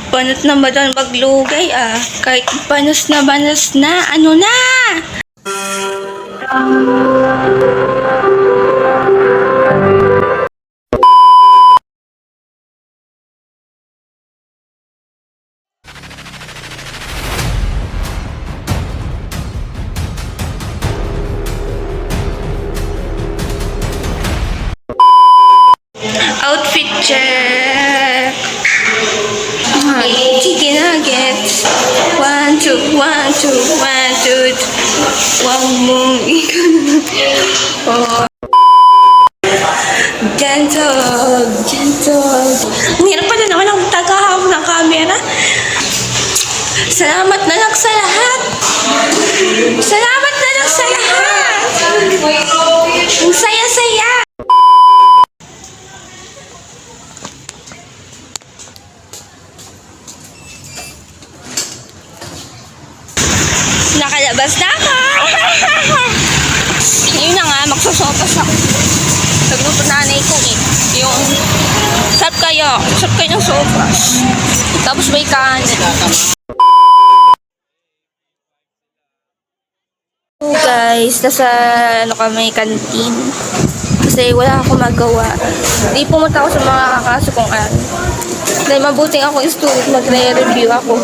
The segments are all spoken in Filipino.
Banat na ba doon maglugay ah? Kahit banas na, ano na? Outfit check! Chicken nuggets. 1, 2, 1, 2, 1, 2. Wow mo, oh. Gentle. Ang hirap pala naman ang tagahawak ng camera. Salamat na lang sa lahat. Salamat na lang sa lahat. Ang saya-saya. Nakalabas na ako! Yun na nga, magsasopas ako. Sa grupo nanay ko eh. Yung, sarap kayo ng sopas. Tapos may kanin. So guys, nasa kami, canteen. Kasi wala akong magawa. Hindi pumunta ako sa mga kakaso kung ano. Dahil mabuting ako student, magre-review ako.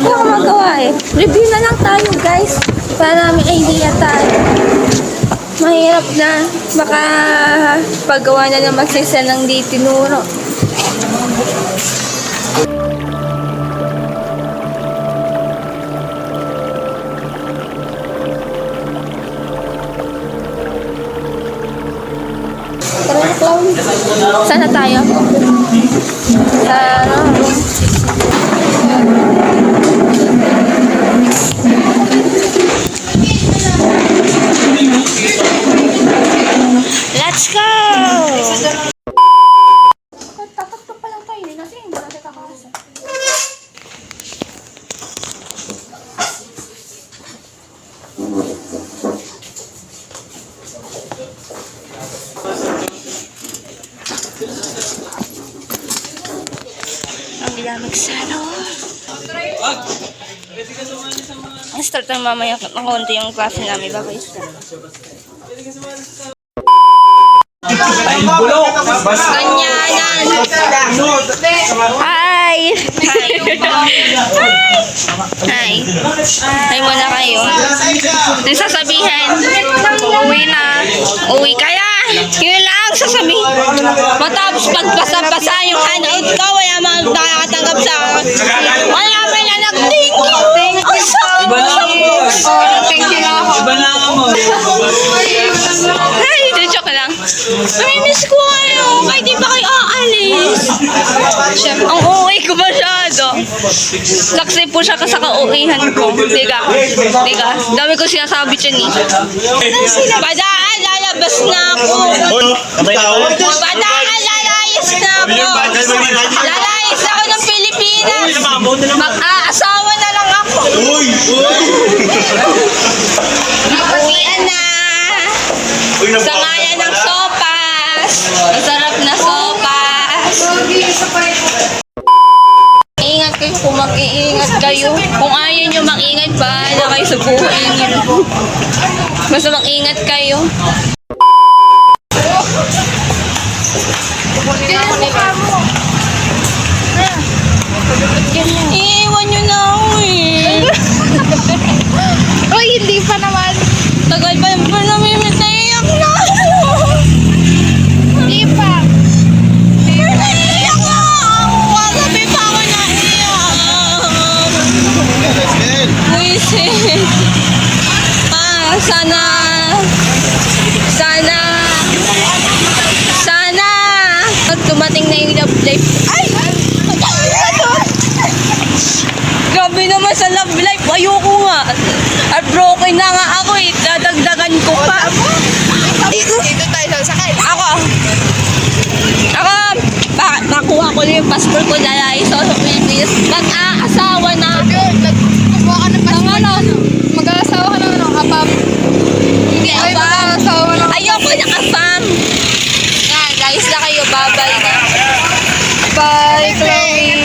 Wala akong magawa eh. Review na lang tayo guys. Para may idea tayo. Mahirap na. Baka paggawa na naman sa ng di tinuro. Sana tayo? Let's go! Tatakto pa lang tayo. Kasi hindi natin kakasa. Ang bilamig sana. Ang start na mamaya ng konti yung klase namin. Babay sa. Ganyanan. Hi! Hi! Hi muna kayo. Yung sasabihin, uwi na. Uwi kaya. Yun lang sasabihin. Matapos pagpasa-pasa yung handout ko, wala mga nakakatanggap sa akin. Wala pa na nag-thank you. Thank you so much. Thank you na ako. Ay, joke lang. Namimiss ko kayo. Kahit di pa kayo aalis. Ang uwi ko masyado. Saksi po siya sa kauwihan ko. Diga. Dami ko sinasabi dyan eh. Badaan, lalabas na ako. Badaan, lalayas na ako. Lalayas ako ng Pilipinas. Mag-aasawa na lang ako. Uwian na. Sa ngaya ng sopas. Masarap na sopas. Ingat kayo kung mag-iingat kayo. Kung ayaw nyo mag-ingat, bahala kayo sa buhay nyo. Basta mag-ingat kayo. Iiwan nyo na ako eh. Uy, hindi pa naman. Tagal pa yung namimit na iyak na. Hindi pa. Naiiyak na ako. Kagabi pa ako naiiyak. Wisit. Sana pag tumating na yung love life. Ay! Grabe naman sa love life. Ayoko nga. At broken na nga ako eh. Dadagdagan ko pa. Dito tayo sakay. Ako, nakuha ko na yung passport ko dahil sa Pilipinas. Mag-aasawa na. Nagkukuha ka ng passport. Mag-aasawa ka na kapap. Hindi, mag-aasawa na. Ayoko na kapam. Yan, guys na kayo. Bye-bye na. Bye, Chloe.